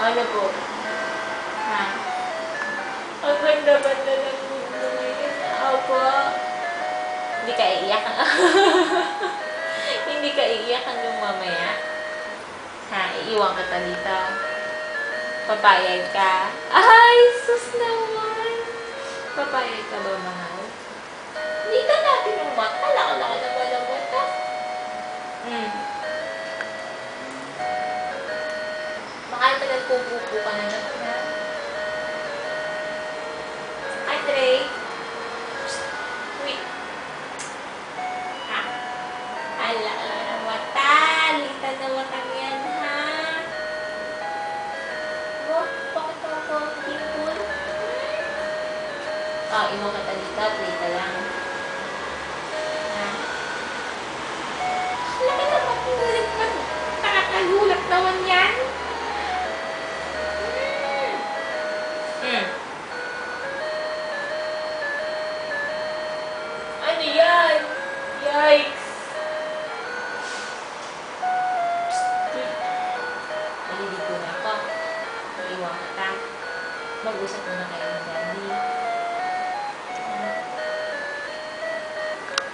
Ano po? Ha? Ang ganda-ganda ng mundo ngayon. Opo. Hindi ka iiyak. Hindi ka iiyak hanggang mamaya. Ha? Iiwan kita dito. Papayag ka. Ay, sus naman. Papayag ka ba, mahal? Dito natin yung mata. Laka-laka naman ang mata. Baka ito nagpupupo ka na naman, ha? Andre? Wait. Ha? Laka-laka ng mata. Lita na mata yan, ha? Bakit ako ang tipon? Iwan ka dito. Play ka lang. Ha? Laki naman pinulit mo. Nakakagulat naman yan. Ano yan? Yikes! Naliligo na ako. Iwan kita. Mag-usap muna kayo ng daddy.